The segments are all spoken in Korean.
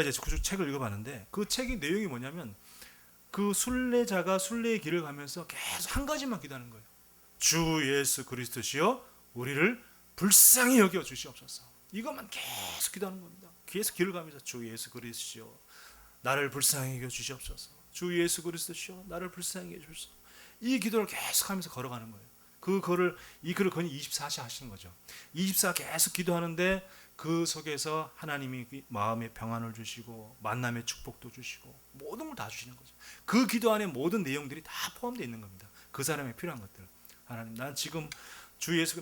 이제 그 책을 읽어봤는데 그 책의 내용이 뭐냐면 그 순례자가 순례의 길을 가면서 계속 한 가지만 기도하는 거예요. 주 예수 그리스도시여 우리를 불쌍히 여겨 주시옵소서. 이것만 계속 기도하는 겁니다. 계속 길을 가면서 주 예수 그리스도시여 나를 불쌍히 여겨 주시옵소서. 주 예수 그리스도시여 나를 불쌍히 여겨 주시옵소서. 이 기도를 계속하면서 걸어가는 거예요. 이 글을 거의 24시 하시는 거죠. 24 계속 기도하는데 그 속에서 하나님이 마음의 평안을 주시고 만남의 축복도 주시고 모든 걸 다 주시는 거죠. 그 기도 안에 모든 내용들이 다 포함되어 있는 겁니다. 그 사람에 필요한 것들. 하나님, 난 지금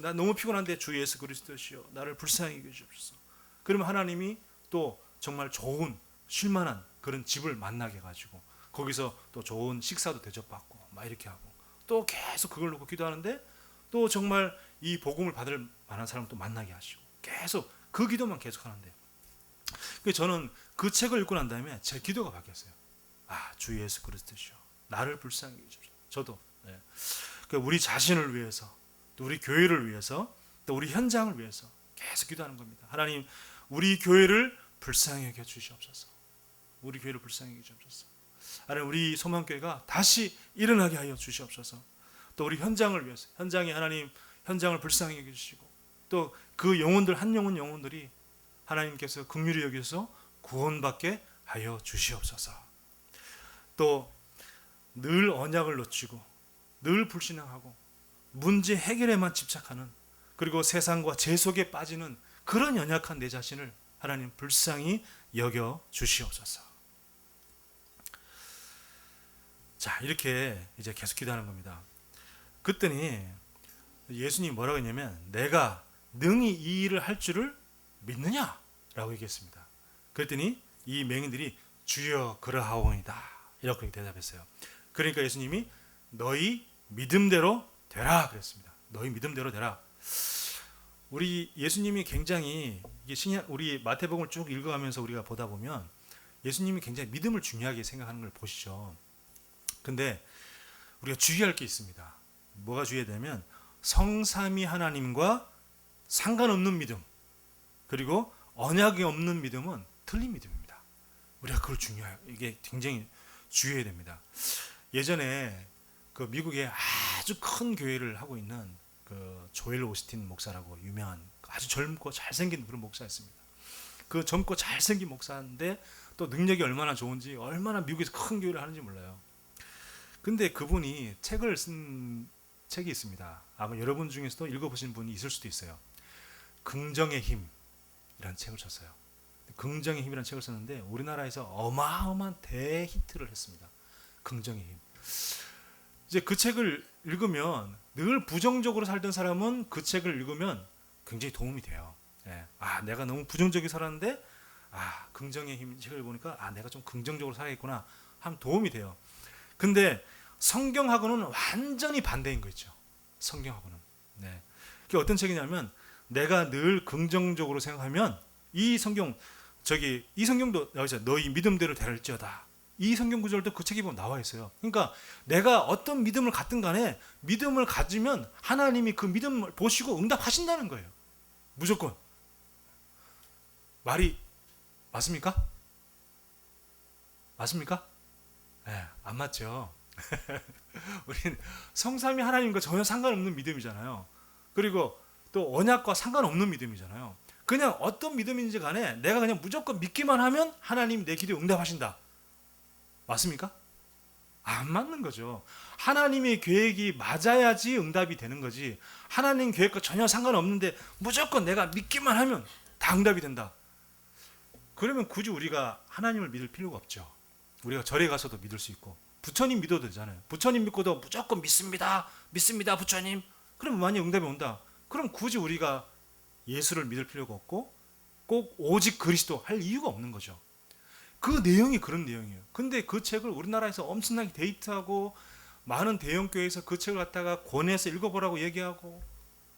난 너무 피곤한데 주 예수 그리스도시여 나를 불쌍히 여겨 주옵소서. 그러면 하나님이 또 정말 좋은 쉴만한 그런 집을 만나게 해가지고 거기서 또 좋은 식사도 대접받고 막 이렇게 하고 또 계속 그걸 놓고 기도하는데 또 정말 이 복음을 받을 만한 사람을 또 만나게 하시고 계속 그 기도만 계속 하는데 저는 그 책을 읽고 난 다음에 제 기도가 바뀌었어요. 주 예수 그리스도시여 나를 불쌍히 여기십시오. 저도 우리 자신을 위해서 또 우리 교회를 위해서 또 우리 현장을 위해서 계속 기도하는 겁니다. 하나님 우리 교회를 불쌍히 여겨 주시옵소서. 우리 교회를 불쌍히 여겨 주시옵소서. 하나님 우리 소망교회가 다시 일어나게 하여 주시옵소서. 또 우리 현장을 위해서 현장에 하나님 현장을 불쌍히 여겨 주시고 또 그 영혼들 한 영혼들이 하나님께서 긍휼히 여기서 구원받게 하여 주시옵소서. 또 늘 언약을 놓치고 늘 불신앙하고 문제 해결에만 집착하는 그리고 세상과 재 속에 빠지는 그런 연약한 내 자신을 하나님 불쌍히 여겨 주시옵소서. 자, 이렇게 이제 계속 기도하는 겁니다. 그랬더니 예수님이 뭐라고 했냐면 내가 능히 이 일을 할 줄을 믿느냐라고 얘기했습니다. 그랬더니 이 맹인들이 주여 그러하오니이다 이렇게 대답했어요. 그러니까 예수님이 너희 믿음대로 되라 그랬습니다. 너희 믿음대로 되라. 우리 예수님이 굉장히 우리 마태복음을 쭉 읽어가면서 우리가 보다 보면 예수님이 굉장히 믿음을 중요하게 생각하는 걸 보시죠. 근데 우리가 주의할 게 있습니다. 뭐가 주의해야 되냐면 성삼위 하나님과 상관없는 믿음 그리고 언약이 없는 믿음은 틀린 믿음입니다. 우리가 그걸 이게 굉장히 주의해야 됩니다. 예전에 그 미국에 아주 큰 교회를 하고 있는 그 조엘 오스틴 목사라고 유명한 아주 젊고 잘생긴 그런 목사였습니다. 그 젊고 잘생긴 목사인데 또 능력이 얼마나 좋은지 얼마나 미국에서 큰 교회를 하는지 몰라요. 근데 그분이 책을 쓴 책이 있습니다. 아마 여러분 중에서도 읽어보신 분이 있을 수도 있어요. 긍정의 힘이라는 책을 썼어요. 긍정의 힘이라는 책을 썼는데 우리나라에서 어마어마한 대히트를 했습니다. 긍정의 힘. 이제 그 책을 읽으면 늘 부정적으로 살던 사람은 그 책을 읽으면 굉장히 도움이 돼요. 내가 너무 부정적으로 살았는데 긍정의 힘 책을 보니까 내가 좀 긍정적으로 살아야겠구나 하면 도움이 돼요. 근데 성경하고는 완전히 반대인 거 있죠. 성경하고는. 그게 어떤 책이냐면 내가 늘 긍정적으로 생각하면 이 성경도 여기서 너희 믿음대로 되랄지어다. 이 성경 구절도 그 책에 보면 나와 있어요. 그러니까 내가 어떤 믿음을 갖든 간에 믿음을 가지면 하나님이 그 믿음을 보시고 응답하신다는 거예요. 무조건. 말이 맞습니까? 맞습니까? 안 맞죠. 우리는 성삼위 하나님과 전혀 상관없는 믿음이잖아요. 그리고 또 언약과 상관없는 믿음이잖아요. 그냥 어떤 믿음인지 간에 내가 그냥 무조건 믿기만 하면 하나님이 내 기도에 응답하신다. 맞습니까? 안 맞는 거죠. 하나님의 계획이 맞아야지 응답이 되는 거지. 하나님 계획과 전혀 상관없는데 무조건 내가 믿기만 하면 다 응답이 된다. 그러면 굳이 우리가 하나님을 믿을 필요가 없죠. 우리가 절에 가서도 믿을 수 있고 부처님 믿어도 되잖아요. 부처님 믿고도 무조건 믿습니다 부처님. 그럼 만약 응답이 온다. 그럼 굳이 우리가 예수를 믿을 필요가 없고 꼭 오직 그리스도 할 이유가 없는 거죠. 그 내용이 그런 내용이에요. 근데 그 책을 우리나라에서 엄청나게 데이트하고 많은 대형교회에서 그 책을 갖다가 권해서 읽어보라고 얘기하고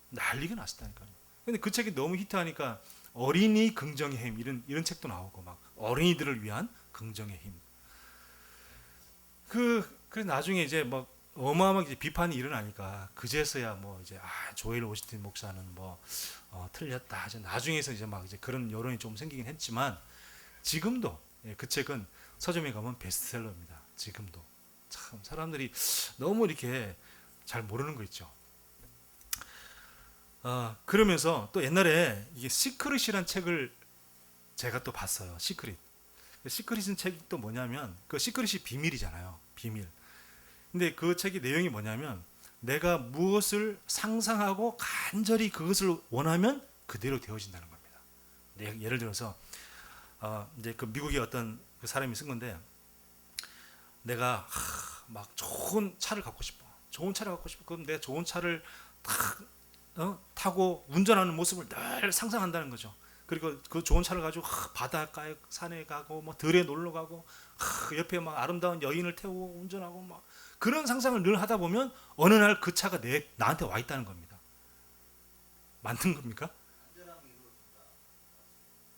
난리가 났었다니까요. 근데 그 책이 너무 히트하니까 어린이 긍정의 힘 이런 책도 나오고 막 어린이들을 위한 긍정의 힘. 그래서 나중에 이제 막 어마어마하게 비판이 일어나니까 그제서야 뭐 이제 조엘 오스틴 목사는 틀렸다. 나중에서 이제 막 이제 그런 여론이 좀 생기긴 했지만 지금도 예, 그 책은 서점에 가면 베스트셀러입니다. 지금도. 참 사람들이 너무 이렇게 잘 모르는 거 있죠. 그러면서 또 옛날에 이게 시크릿이란 책을 제가 또 봤어요. 시크릿은 책이 또 뭐냐면 그 시크릿이 비밀이잖아요. 비밀. 근데 그 책의 내용이 뭐냐면 내가 무엇을 상상하고 간절히 그것을 원하면 그대로 되어진다는 겁니다. 예를 들어서 이제 그 미국의 어떤 그 사람이 쓴 건데 내가 막 좋은 차를 갖고 싶어. 그럼 내가 좋은 차를 타고 운전하는 모습을 늘 상상한다는 거죠. 그리고 그 좋은 차를 가지고 바닷가에 산에 가고 뭐 들에 놀러 가고 옆에 막 아름다운 여인을 태우고 운전하고 막 그런 상상을 늘 하다 보면 어느 날 그 차가 나한테 와 있다는 겁니다. 맞는 겁니까?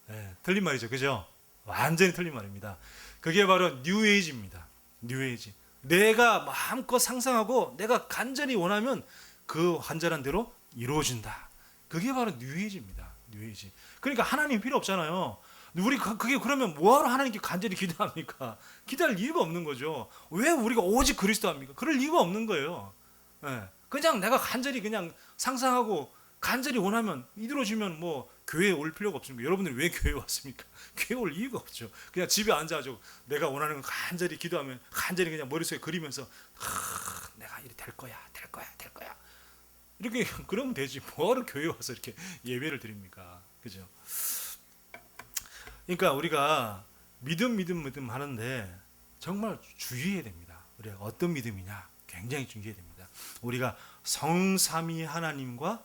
네, 틀린 말이죠, 그죠? 완전히 틀린 말입니다. 그게 바로 뉴에이지입니다. 뉴에이지. 내가 마음껏 상상하고 내가 간절히 원하면 그 간절한 대로 이루어진다. 그게 바로 뉴에이지입니다. 뉴에이지. 그러니까 하나님 필요 없잖아요. 우리 그게 그러면 뭐하러 하나님께 간절히 기도합니까? 기도할 이유가 없는 거죠. 왜 우리가 오직 그리스도 합니까? 그럴 이유가 없는 거예요. 예. 그냥 내가 간절히 그냥 상상하고 간절히 원하면 이루어지면 뭐 교회에 올 필요가 없습니다. 여러분들이 왜 교회에 왔습니까? 교회에 올 이유가 없죠. 그냥 집에 앉아가지고 내가 원하는 거 간절히 기도하면 간절히 그냥 머릿속에 그리면서 내가 이렇게 될 거야. 이렇게 그러면 되지. 뭐하러 교회에 와서 이렇게 예배를 드립니까? 그죠? 그러니까 우리가 믿음 하는데 정말 주의해야 됩니다. 우리가 어떤 믿음이냐 굉장히 중요해야 됩니다. 우리가 성삼위 하나님과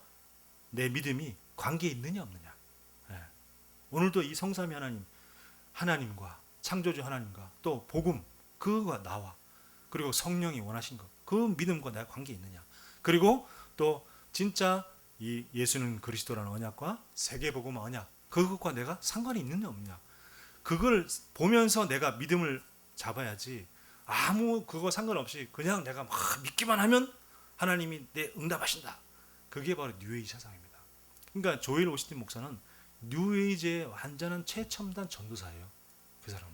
내 믿음이 관계 있느냐 없느냐. 네. 오늘도 이 성삼위 하나님과 창조주 하나님과 또 복음 그거가 나와. 그리고 성령이 원하신 것 그 믿음과 내가 관계 있느냐. 그리고 또 진짜 이 예수는 그리스도라는 언약과 세계복음 언약 그것과 내가 상관이 있느냐 없느냐. 그걸 보면서 내가 믿음을 잡아야지 아무 그거 상관없이 그냥 내가 막 믿기만 하면 하나님이 내 응답하신다. 그게 바로 뉴에이지 사상입니다. 그러니까 조엘 오스틴 목사는 뉴에이지의 완전한 최첨단 전도사예요. 그 사람은.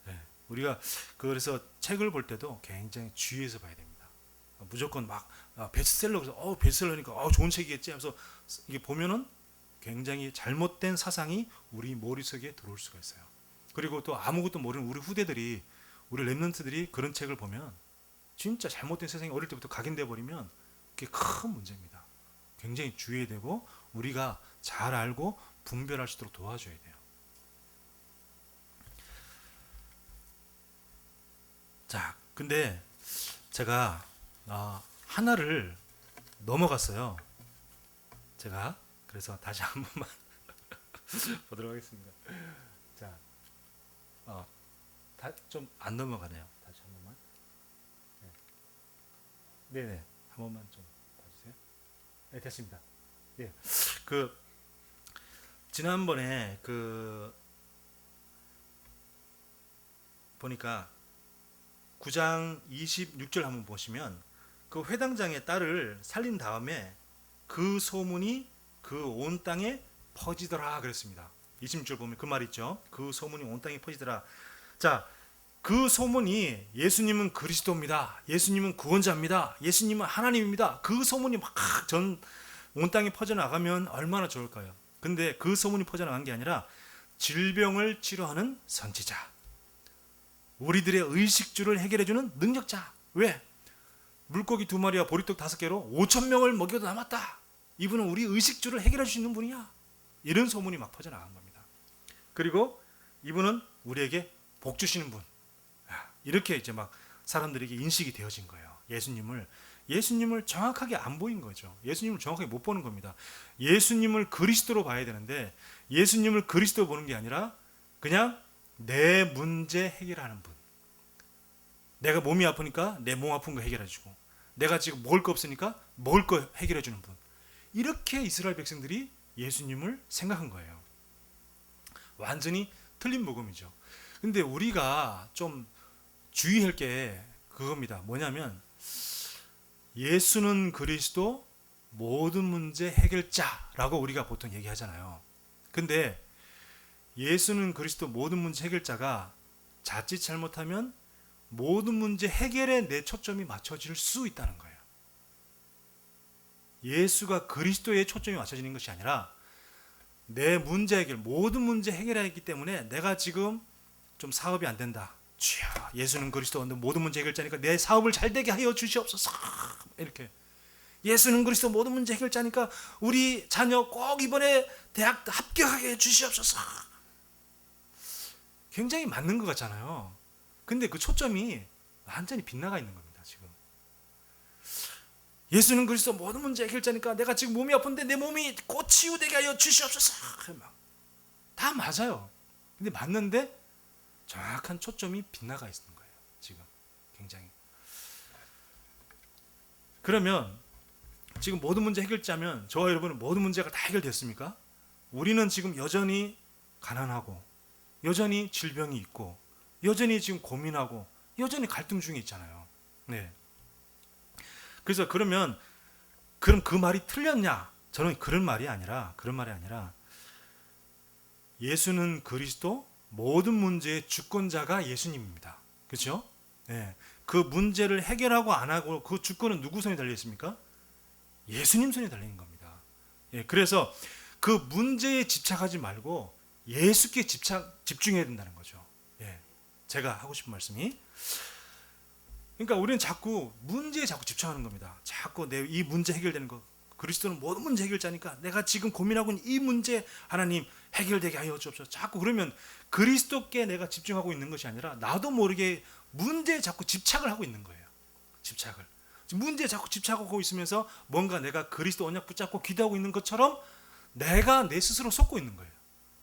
네. 우리가 그래서 책을 볼 때도 굉장히 주의해서 봐야 됩니다. 무조건 막 베스트셀러에서 베스트셀러니까 좋은 책이겠지 하면서 이게 보면은 굉장히 잘못된 사상이 우리 머릿속에 들어올 수가 있어요. 그리고 또 아무것도 모르는 우리 후대들이 우리 랩런트들이 그런 책을 보면 진짜 잘못된 세상에 어릴 때부터 각인돼 버리면 그게 큰 문제입니다. 굉장히 주의해야 되고 우리가 잘 알고 분별할 수 있도록 도와줘야 돼요. 자, 근데 제가 하나를 넘어갔어요. 제가 그래서 다시 한 번만 보도록 하겠습니다. 자, 좀 안 넘어가네요. 다시 한 번만. 네네, 한 번만 좀 봐주세요. 네, 됐습니다. 네, 그 지난번에 그 보니까 9장 26절 한번 보시면 그 회당장의 딸을 살린 다음에 그 소문이 그 온 땅에 퍼지더라 그랬습니다. 26절 보면 그 말 있죠. 그 소문이 온 땅에 퍼지더라. 자, 그 소문이 예수님은 그리스도입니다. 예수님은 구원자입니다. 예수님은 하나님입니다. 그 소문이 막 온 땅에 퍼져나가면 얼마나 좋을까요? 근데 그 소문이 퍼져나간 게 아니라 질병을 치료하는 선지자, 우리들의 의식주를 해결해주는 능력자. 왜? 물고기 2마리와 보리떡 5개로 5,000명을 먹여도 남았다. 이분은 우리 의식주를 해결해 줄 수 있는 분이야. 이런 소문이 막 퍼져나간 겁니다. 그리고 이분은 우리에게 복 주시는 분. 이렇게 이제 막 사람들에게 인식이 되어진 거예요. 예수님을 정확하게 안 보인 거죠. 예수님을 정확하게 못 보는 겁니다. 예수님을 그리스도로 봐야 되는데 예수님을 그리스도로 보는 게 아니라 그냥 내 문제 해결하는 분. 내가 몸이 아프니까 내 몸 아픈 거 해결해주고, 내가 지금 먹을 거 없으니까 먹을 거 해결해주는 분. 이렇게 이스라엘 백성들이 예수님을 생각한 거예요. 완전히 틀린 복음이죠. 근데 우리가 좀 주의할 게 그겁니다. 뭐냐면 예수는 그리스도 모든 문제 해결자라고 우리가 보통 얘기하잖아요. 근데 예수는 그리스도 모든 문제 해결자가 자칫 잘못하면 모든 문제 해결에 내 초점이 맞춰질 수 있다는 거예요. 예수가 그리스도에 초점이 맞춰지는 것이 아니라 내 문제 해결, 모든 문제 해결하기 때문에 내가 지금 좀 사업이 안 된다. 주여, 예수는 그리스도 모든 문제 해결자니까 내 사업을 잘 되게 하여 주시옵소서. 이렇게. 예수는 그리스도 모든 문제 해결자니까 우리 자녀 꼭 이번에 대학 합격하게 해 주시옵소서. 굉장히 맞는 것 같잖아요. 근데 그 초점이 완전히 빗나가 있는 겁니다, 지금. 예수는 그리스도 모든 문제 해결자니까 내가 지금 몸이 아픈데 내 몸이 곧 치유되게 하여 주시옵소서. 다 맞아요. 근데 맞는데 정확한 초점이 빗나가 있는 거예요, 지금. 굉장히. 그러면 지금 모든 문제 해결자면 저와 여러분은 모든 문제가 다 해결됐습니까? 우리는 지금 여전히 가난하고 여전히 질병이 있고 여전히 지금 고민하고 여전히 갈등 중에 있잖아요. 네. 그래서 그럼 그 말이 틀렸냐? 저는 그런 말이 아니라 예수는 그리스도 모든 문제의 주권자가 예수님입니다. 그렇죠? 네. 그 문제를 해결하고 안 하고 그 주권은 누구 손에 달려 있습니까? 예수님 손에 달려 있는 겁니다. 예, 그래서 그 문제에 집착하지 말고 예수께 집중해야 된다는 거죠. 예, 제가 하고 싶은 말씀이, 그러니까 우리는 자꾸 문제에 자꾸 집착하는 겁니다. 자꾸 내 이 문제 해결되는 거. 그리스도는 모든 문제 해결자니까 내가 지금 고민하고 있는 이 문제 하나님 해결되게 하여 주옵소서. 자꾸 그러면 그리스도께 내가 집중하고 있는 것이 아니라 나도 모르게 문제에 자꾸 집착을 하고 있는 거예요. 집착을. 문제에 자꾸 집착하고 있으면서 뭔가 내가 그리스도 언약 붙잡고 기도하고 있는 것처럼 내가 내 스스로 속고 있는 거예요.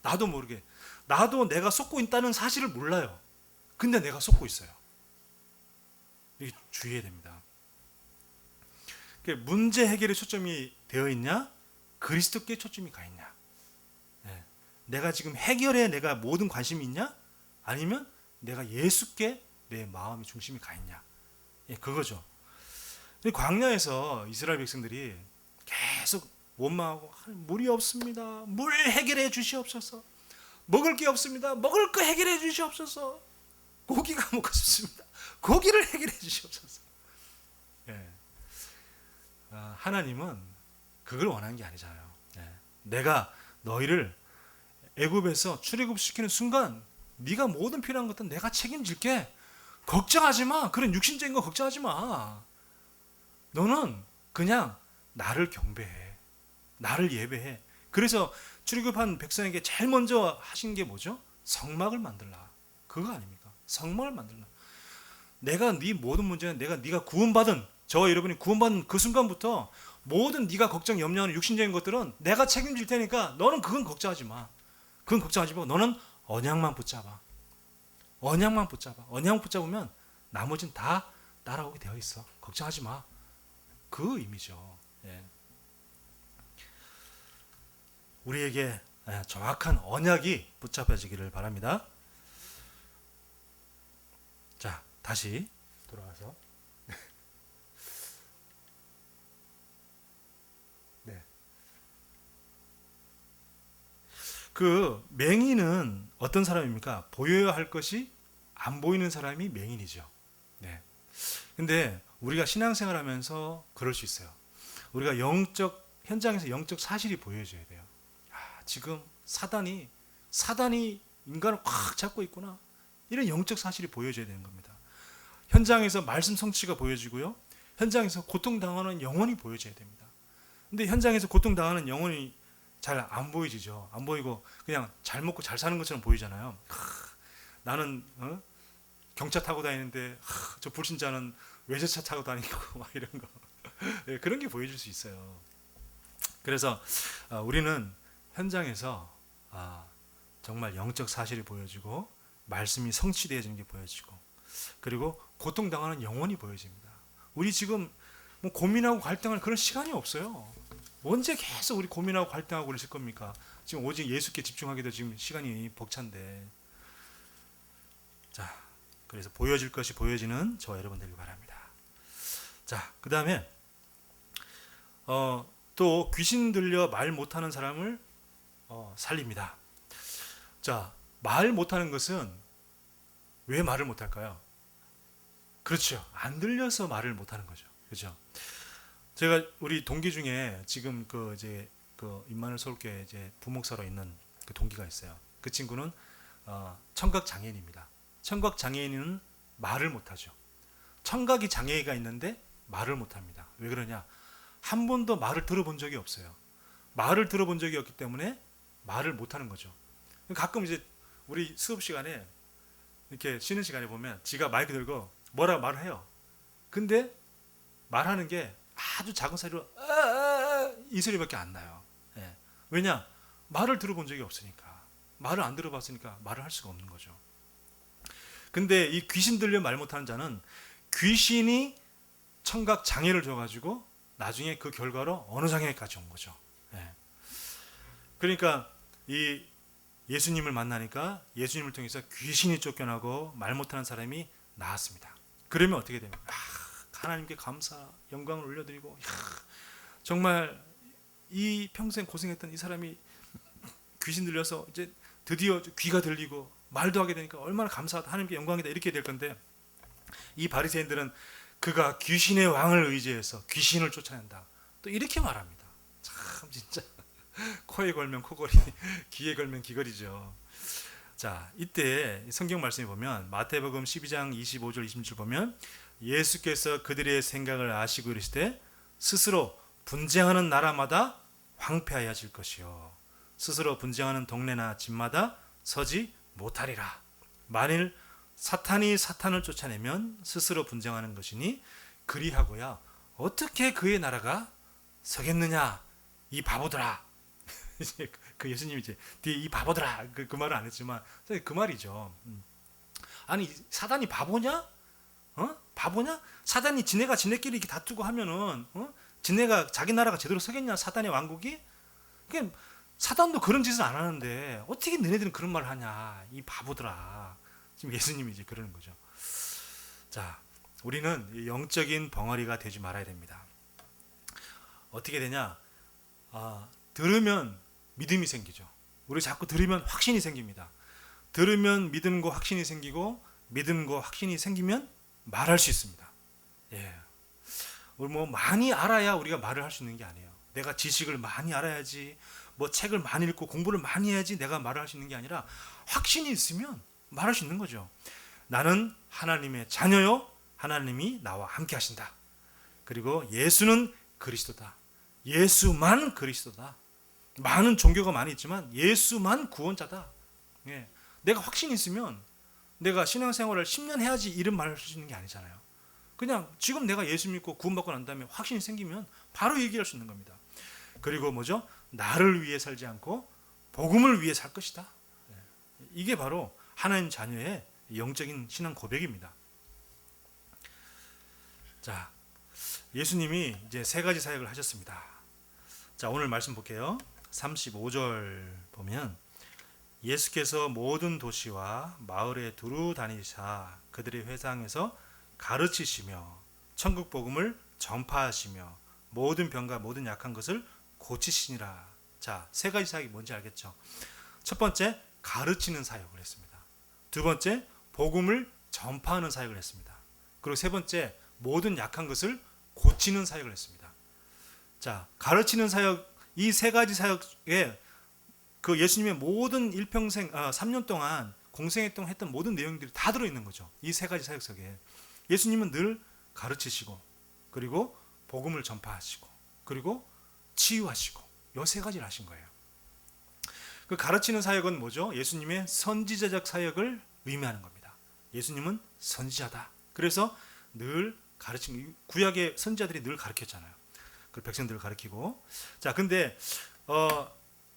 나도 모르게. 나도 내가 속고 있다는 사실을 몰라요. 근데 내가 속고 있어요. 이게 주의해야 됩니다. 문제 해결에 초점이 되어 있냐? 그리스도께 초점이 가 있냐? 네. 내가 지금 해결에 내가 모든 관심이 있냐? 아니면 내가 예수께 내 마음의 중심이 가 있냐? 예, 그거죠. 광야에서 이스라엘 백성들이 계속 원망하고 물이 없습니다. 물 해결해 주시옵소서. 먹을 게 없습니다. 먹을 거 해결해 주시옵소서. 고기가 먹고 싶습니다. 고기를 해결해 주시옵소서. 예. 하나님은 그걸 원하는 게 아니잖아요. 예. 내가 너희를 애굽에서 출애굽시키는 순간 네가 모든 필요한 것들은 내가 책임질게. 걱정하지 마. 그런 육신적인 거 걱정하지 마. 너는 그냥 나를 경배해. 나를 예배해. 그래서 출애굽한 백성에게 제일 먼저 하신 게 뭐죠? 성막을 만들라. 그거 아닙니까? 성막을 만들라. 내가 네 모든 문제는 네가 구원받은, 저와 여러분이 구원받은 그 순간부터 모든 네가 걱정 염려하는 육신적인 것들은 내가 책임질 테니까 너는 그건 걱정하지 마. 그건 걱정하지 말고 너는 언약만 붙잡아. 언약만 붙잡아. 언약 붙잡으면 나머지는 다 따라오게 되어 있어. 걱정하지 마. 그 의미죠. 예. 우리에게 정확한 언약이 붙잡혀지기를 바랍니다. 자, 다시 돌아와서 네. 그 맹인은 어떤 사람입니까? 보여야 할 것이 안 보이는 사람이 맹인이죠. 네. 근데 우리가 신앙생활하면서 그럴 수 있어요. 우리가 현장에서 영적 사실이 보여져야 돼요. 지금 사단이 인간을 꽉 잡고 있구나. 이런 영적 사실이 보여져야 되는 겁니다. 현장에서 말씀 성취가 보여지고요. 현장에서 고통당하는 영혼이 보여져야 됩니다. 근데 현장에서 고통당하는 영혼이 잘 안 보이지죠. 안 보이고 그냥 잘 먹고 잘 사는 것처럼 보이잖아요. 나는 경차 타고 다니는데 저 불신자는 외제차 타고 다니고 막 이런 거. 네, 그런 게 보여질 수 있어요. 그래서 우리는 현장에서 정말 영적 사실이 보여지고 말씀이 성취되어지는 게 보여지고 그리고 고통당하는 영혼이 보여집니다. 우리 지금 뭐 고민하고 갈등할 그런 시간이 없어요. 언제 계속 우리 고민하고 갈등하고 그러실 겁니까? 지금 오직 예수께 집중하기도 지금 시간이 벅찬데. 자, 그래서 보여질 것이 보여지는 저와 여러분 되길 바랍니다. 자, 그 다음에 또 귀신 들려 말 못하는 사람을 살립니다. 자, 말 못하는 것은 왜 말을 못할까요? 그렇죠. 안 들려서 말을 못하는 거죠. 그렇죠. 제가 우리 동기 중에 지금 그 이제 그 임마누엘 서울교회 이제 부목사로 있는 그 동기가 있어요. 그 친구는 청각 장애인입니다. 청각 장애인은 말을 못하죠. 청각이 장애가 있는데 말을 못합니다. 왜 그러냐? 한 번도 말을 들어본 적이 없어요. 말을 들어본 적이 없기 때문에 말을 못하는 거죠. 가끔 이제 우리 수업 시간에 이렇게 쉬는 시간에 보면 지가 마이크 들고 뭐라고 말을 해요. 근데 말하는 게 아주 작은 소리로 이 소리밖에 안 나요. 예. 왜냐? 말을 들어본 적이 없으니까. 말을 안 들어봤으니까 말을 할 수가 없는 거죠. 근데 이 귀신 들려 말 못하는 자는 귀신이 청각 장애를 줘가지고 나중에 그 결과로 어느 장애까지 온 거죠. 예. 그러니까 이 예수님을 만나니까 예수님을 통해서 귀신이 쫓겨나고 말 못하는 사람이 나았습니다. 그러면 어떻게 됩니까? 하나님께 감사, 영광을 올려드리고 정말 이 평생 고생했던 이 사람이 귀신 들려서 이제 드디어 귀가 들리고 말도 하게 되니까 얼마나 감사하다, 하나님께 영광이다, 이렇게 될 건데, 이 바리새인들은 그가 귀신의 왕을 의지해서 귀신을 쫓아낸다, 또 이렇게 말합니다. 참 진짜 코에 걸면 코걸이, 귀에 걸면 귀걸이죠. 자, 이때 성경 말씀에 보면 마태복음 12장 25절 26절 보면 예수께서 그들의 생각을 아시고 이르시되 스스로 분쟁하는 나라마다 황폐하여질 것이요 스스로 분쟁하는 동네나 집마다 서지 못하리라. 만일 사탄이 사탄을 쫓아내면 스스로 분쟁하는 것이니 그리하고야 어떻게 그의 나라가 서겠느냐 이 바보들아. 이제 그 예수님이 이제 뒤에 이 바보들아 그 말을 안 했지만 그 말이죠. 아니 사단이 바보냐? 바보냐? 사단이 지네가 지네끼리 이렇게 다투고 하면은 지네가 자기 나라가 제대로 서겠냐? 사단의 왕국이? 그러니까 사단도 그런 짓을 안 하는데 어떻게 너네들은 그런 말을 하냐? 이 바보들아. 지금 예수님이 이제 그러는 거죠. 자, 우리는 영적인 벙어리가 되지 말아야 됩니다. 어떻게 되냐? 들으면 믿음이 생기죠. 우리 자꾸 들으면 확신이 생깁니다. 들으면 믿음과 확신이 생기고 믿음과 확신이 생기면 말할 수 있습니다. 예. 우리 뭐 많이 알아야 우리가 말을 할 수 있는 게 아니에요. 내가 지식을 많이 알아야지, 뭐 책을 많이 읽고 공부를 많이 해야지 내가 말을 할 수 있는 게 아니라 확신이 있으면 말할 수 있는 거죠. 나는 하나님의 자녀요, 하나님이 나와 함께 하신다. 그리고 예수는 그리스도다. 예수만 그리스도다. 많은 종교가 많이 있지만 예수만 구원자다. 예. 내가 확신이 있으면 내가 신앙생활을 10년 해야지 이런 말을 할 수 있는 게 아니잖아요. 그냥 지금 내가 예수 믿고 구원받고 난 다음에 확신이 생기면 바로 얘기할 수 있는 겁니다. 그리고 뭐죠? 나를 위해 살지 않고 복음을 위해 살 것이다. 이게 바로 하나님 자녀의 영적인 신앙 고백입니다. 자, 예수님이 이제 세 가지 사역을 하셨습니다. 자, 오늘 말씀 볼게요. 35절 보면 예수께서 모든 도시와 마을에 두루 다니사 그들의 회당에서 가르치시며 천국 복음을 전파하시며 모든 병과 모든 약한 것을 고치시니라. 자, 세 가지 사역이 뭔지 알겠죠? 첫 번째, 가르치는 사역을 했습니다. 두 번째, 복음을 전파하는 사역을 했습니다. 그리고 세 번째, 모든 약한 것을 고치는 사역을 했습니다. 자, 가르치는 사역, 이 세 가지 사역에 그 예수님의 모든 일평생 3년 동안 공생활동 했던 모든 내용들이 다 들어있는 거죠. 이 세 가지 사역 속에 예수님은 늘 가르치시고 그리고 복음을 전파하시고 그리고 치유하시고 이 세 가지를 하신 거예요. 그 가르치는 사역은 뭐죠? 예수님의 선지자적 사역을 의미하는 겁니다. 예수님은 선지자다. 그래서 늘 가르치는, 구약의 선지자들이 늘 가르쳤잖아요. 그 백성들을 가르치고. 자, 근데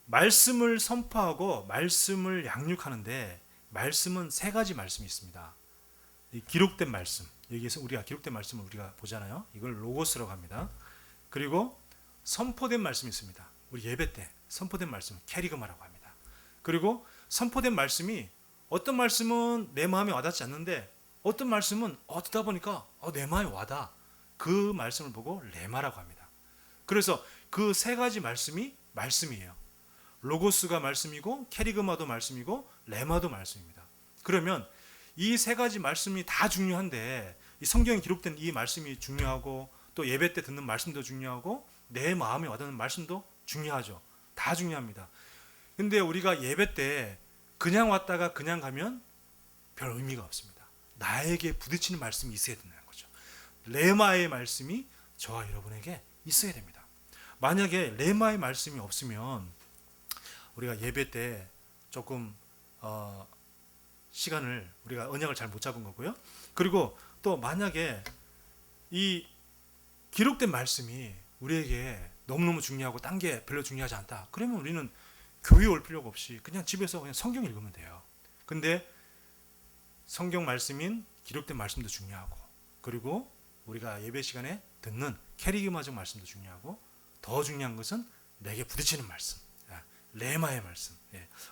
말씀을 선포하고 말씀을 양육하는데 말씀은 세 가지 말씀이 있습니다. 이 기록된 말씀, 여기에서 우리가 기록된 말씀을 우리가 보잖아요. 이걸 로고스라고 합니다. 그리고 선포된 말씀이 있습니다. 우리 예배 때 선포된 말씀 캐리그마라고 합니다. 그리고 선포된 말씀이 어떤 말씀은 내 마음에 와닿지 않는데 어떤 말씀은 듣다 보니까 내 마음에 와닿아. 그 말씀을 보고 레마라고 합니다. 그래서 그 세 가지 말씀이 말씀이에요. 로고스가 말씀이고 캐리그마도 말씀이고 레마도 말씀입니다. 그러면 이 세 가지 말씀이 다 중요한데, 이 성경에 기록된 이 말씀이 중요하고, 또 예배 때 듣는 말씀도 중요하고, 내 마음에 와닿는 말씀도 중요하죠. 다 중요합니다. 근데 우리가 예배 때 그냥 왔다가 그냥 가면 별 의미가 없습니다. 나에게 부딪히는 말씀이 있어야 된다는 거죠. 레마의 말씀이 저와 여러분에게 있어야 됩니다. 만약에 레마의 말씀이 없으면 우리가 예배 때 조금 시간을, 우리가 언약을 잘 못 잡은 거고요. 그리고 또 만약에 이 기록된 말씀이 우리에게 너무너무 중요하고 딴 게 별로 중요하지 않다, 그러면 우리는 교회 올 필요가 없이 그냥 집에서 그냥 성경 읽으면 돼요. 근데 성경 말씀인 기록된 말씀도 중요하고, 그리고 우리가 예배 시간에 듣는 캐리그마적 말씀도 중요하고, 더 중요한 것은 내게 부딪히는 말씀, 레마의 말씀.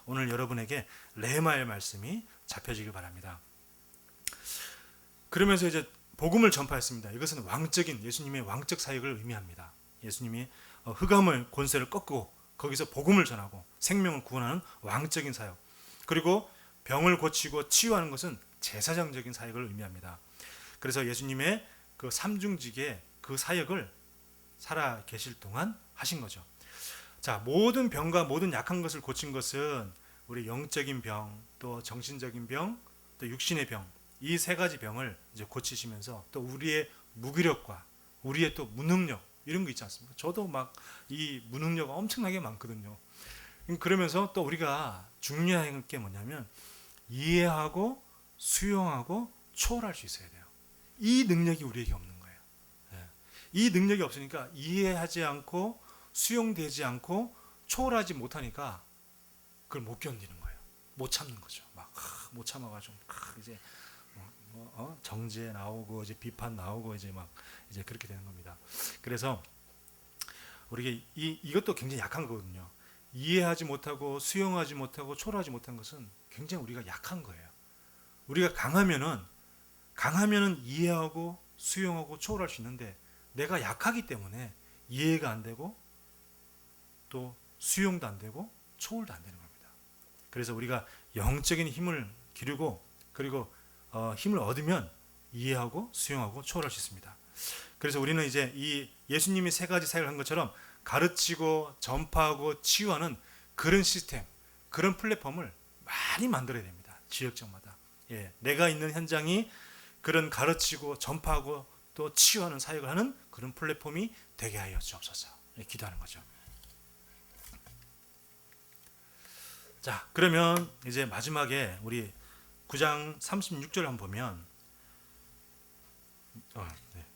오늘 여러분에게 레마의 말씀이 잡혀지길 바랍니다. 그러면서 이제 복음을 전파했습니다. 이것은 왕적인, 예수님의 왕적 사역을 의미합니다. 예수님이 흑암을, 권세를 꺾고 거기서 복음을 전하고 생명을 구원하는 왕적인 사역, 그리고 병을 고치고 치유하는 것은 제사장적인 사역을 의미합니다. 그래서 예수님의 그 삼중직의 그 사역을 살아 계실 동안 하신 거죠. 자, 모든 병과 모든 약한 것을 고친 것은 우리 영적인 병, 또 정신적인 병, 또 육신의 병, 이 세 가지 병을 이제 고치시면서, 또 우리의 무기력과 우리의 또 무능력, 이런 거 있지 않습니까? 저도 막 이 무능력 엄청나게 많거든요. 그러면서 또 우리가 중요한 게 뭐냐면 이해하고 수용하고 초월할 수 있어야 돼요. 이 능력이 우리에게 없는 거예요. 이 능력이 없으니까 이해하지 않고 수용되지 않고 초월하지 못하니까 그걸 못 견디는 거예요. 못 참는 거죠. 막 못 참아가지고 이제 정죄 나오고 이제 비판 나오고 이제 막 이제 그렇게 되는 겁니다. 그래서 우리가 이것도 굉장히 약한 거거든요. 이해하지 못하고 수용하지 못하고 초월하지 못한 것은 굉장히 우리가 약한 거예요. 우리가 강하면은 이해하고 수용하고 초월할 수 있는데, 내가 약하기 때문에 이해가 안 되고 또 수용도 안 되고 초월도 안 되는 겁니다. 그래서 우리가 영적인 힘을 기르고, 그리고 힘을 얻으면 이해하고 수용하고 초월할 수 있습니다. 그래서 우리는 이제 이 예수님이 세 가지 사역을 한 것처럼 가르치고 전파하고 치유하는 그런 시스템, 그런 플랫폼을 많이 만들어야 됩니다. 지역적마다. 내가 있는 현장이 그런 가르치고 전파하고 또 치유하는 사역을 하는 그런 플랫폼이 되게 하여 주옵소서. 기도하는 거죠. 자, 그러면 이제 마지막에 우리 9장 36절 한번 보면, 네.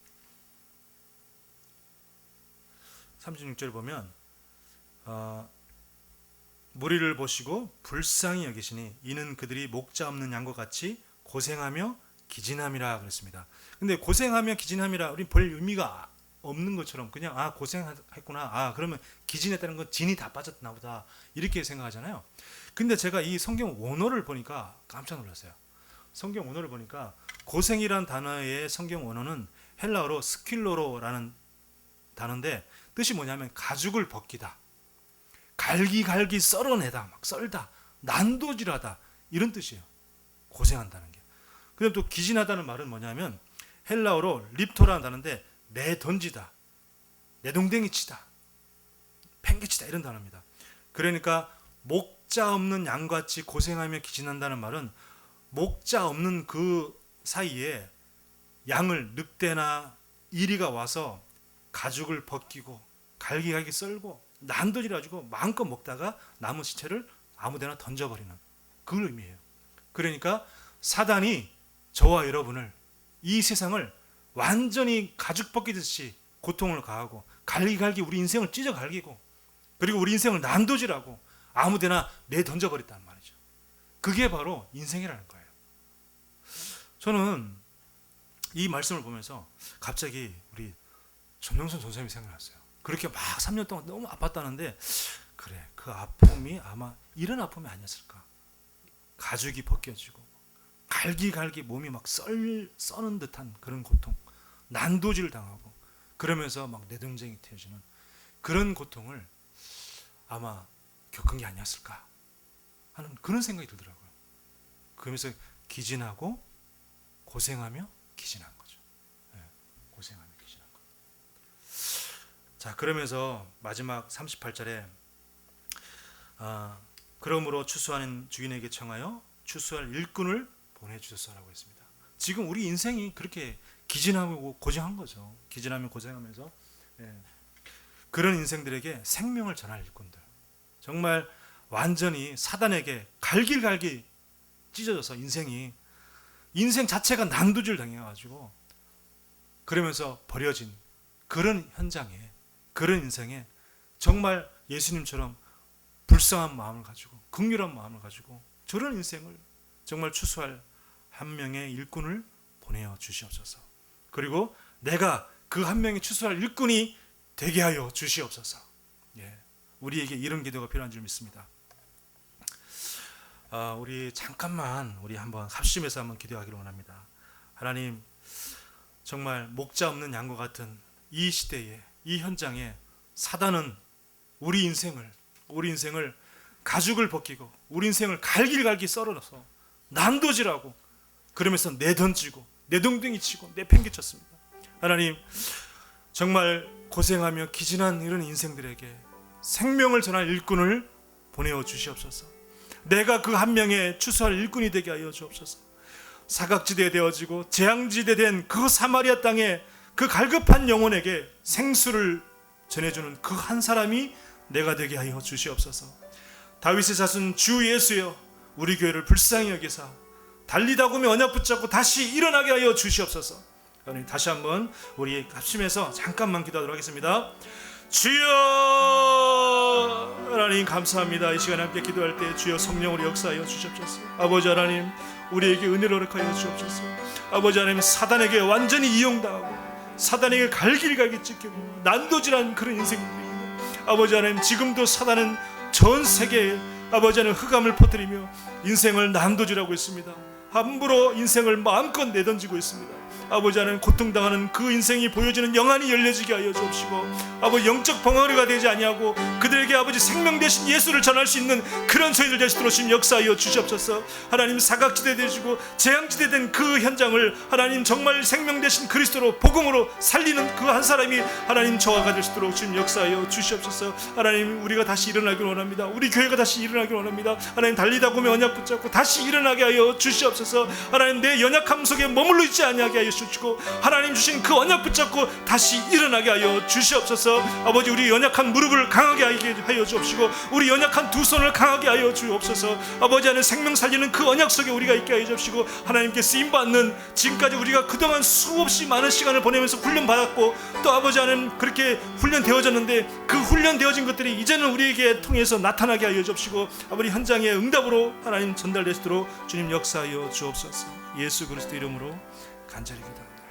36절 보면 무리를 보시고 불쌍히 여기시니 이는 그들이 목자 없는 양과 같이 고생하며 기진함이라 그랬습니다. 근데 고생하며 기진함이라, 우리 별 의미가 없는 것처럼 그냥 고생했구나, 그러면 기진했다는 건 진이 다 빠졌나 보다, 이렇게 생각하잖아요. 근데 제가 이 성경 원어를 보니까 깜짝 놀랐어요. 성경 원어를 보니까 고생이란 단어의 성경 원어는 헬라어로 스킬로로라는 단어인데, 뜻이 뭐냐면 가죽을 벗기다, 갈기 썰어내다, 막 썰다, 난도질하다, 이런 뜻이에요. 고생한다는 게. 그다음 또 기진하다는 말은 뭐냐면 헬라어로 립토라는 단어인데 내던지다, 내동댕이 치다, 팽개치다, 이런 단어입니다. 그러니까 목자 없는 양같이 고생하며 기진한다는 말은 목자 없는 그 사이에 양을, 늑대나 이리가 와서 가죽을 벗기고 갈기 썰고 난도질해가지고 마음껏 먹다가 남은 시체를 아무데나 던져버리는, 그걸 의미해요. 그러니까 사단이 저와 여러분을, 이 세상을 완전히 가죽 벗기듯이 고통을 가하고 갈기 우리 인생을 찢어 갈기고, 그리고 우리 인생을 난도질하고 아무데나 내던져버렸단 말이죠. 그게 바로 인생이라는 거예요. 저는 이 말씀을 보면서 갑자기 우리 전명선 선생님이 생각났어요. 그렇게 막 3년 동안 너무 아팠다는데, 그래, 그 아픔이 아마 이런 아픔이 아니었을까. 가죽이 벗겨지고 갈기 몸이 막 써는 듯한 그런 고통, 난도질 당하고 그러면서 막 내동댕이 튀어지는 그런 고통을 아마 겪은 게 아니었을까 하는 그런 생각이 들더라고요. 그러면서 기진하고 고생하며 기진한 거죠. 고생하며 기진한 거. 자, 그러면서 마지막 38절에 그러므로 추수하는 주인에게 청하여 추수할 일꾼을 보내주셨어라고 했습니다. 지금 우리 인생이 그렇게 기진하고 고생한 거죠. 기진하며 고생하면서 그런 인생들에게 생명을 전할 일꾼들, 정말 완전히 사단에게 갈길갈길 찢어져서 인생 자체가 난도질 당해가지고 그러면서 버려진 그런 현장에, 그런 인생에 정말 예수님처럼 불쌍한 마음을 가지고 긍휼한 마음을 가지고 저런 인생을 정말 추수할 한 명의 일꾼을 보내어 주시옵소서. 그리고 내가 그 한 명의 추수할 일꾼이 되게 하여 주시옵소서. 우리에게 이런 기도가 필요한 줄 믿습니다. 우리 잠깐만 우리 한번 합심해서 한번 기도하기를 원합니다. 하나님, 정말 목자 없는 양과 같은 이 시대에, 이 현장에 사단은 우리 인생을 가죽을 벗기고 우리 인생을 갈길갈길 썰어서 난도질하고 그러면서 내던지고 내동댕이 치고 내팽개쳤습니다. 하나님, 정말 고생하며 기진한 이런 인생들에게 생명을 전할 일꾼을 보내어 주시옵소서. 내가 그 한 명의 추수할 일꾼이 되게 하여 주옵소서. 사각지대에 되어지고 재앙지대 된 그 사마리아 땅에 그 갈급한 영혼에게 생수를 전해주는 그 한 사람이 내가 되게 하여 주시옵소서. 다윗의 자손 주 예수여, 우리 교회를 불쌍히 여기사 달리다 보면 언약 붙잡고 다시 일어나게 하여 주시옵소서. 다시 한번 우리 합심해서 잠깐만 기도하도록 하겠습니다. 주여, 하나님 감사합니다. 이 시간에 함께 기도할 때 주여 성령으로 역사하여 주시옵소서. 아버지 하나님, 우리에게 은혜를 허락하여 주옵소서. 아버지 하나님, 사단에게 완전히 이용당하고 사단에게 갈길갈길 찢기고 난도질한 그런 인생들입니다. 아버지 하나님, 지금도 사단은 전 세계에 아버지 하나님 흑암을 퍼뜨리며 인생을 난도질하고 있습니다. 함부로 인생을 마음껏 내던지고 있습니다. 아버지 하나님, 고통당하는 그 인생이 보여지는 영안이 열려지게 하여 주옵시고 아버지 영적 벙어리가 되지 아니하고 그들에게 아버지 생명 되신 예수를 전할 수 있는 그런 저희들 되시도록 주님 역사하여 주시옵소서. 하나님, 사각지대 되시고 재앙지대 된 그 현장을 하나님 정말 생명 되신 그리스도로 복음으로 살리는 그 한 사람이 하나님 저와가 될 수 있도록 주님 역사하여 주시옵소서. 하나님, 우리가 다시 일어나기를 원합니다. 우리 교회가 다시 일어나기를 원합니다. 하나님, 달리다 보면 언약 붙잡고 다시 일어나게 하여 주시옵소서. 하나님, 내 연약함 속에 머물러 있지 아니하게 하여 주시옵소서. 하나님 주신 그 언약 붙잡고 다시 일어나게 하여 주시옵소서. 아버지, 우리 연약한 무릎을 강하게 하여 주옵시고 우리 연약한 두 손을 강하게 하여 주옵소서. 아버지 하나님, 생명 살리는 그 언약 속에 우리가 있게 하여 주옵시고 하나님께 쓰임받는 지금까지 우리가 그동안 수없이 많은 시간을 보내면서 훈련받았고 또 아버지 하나님 그렇게 훈련되어졌는데 그 훈련되어진 것들이 이제는 우리에게 통해서 나타나게 하여 주옵시고 아버지 현장의 응답으로 하나님 전달되시도록 주님 역사하여 주옵소서. 예수 그리스도 이름으로 간절히 기도합니다.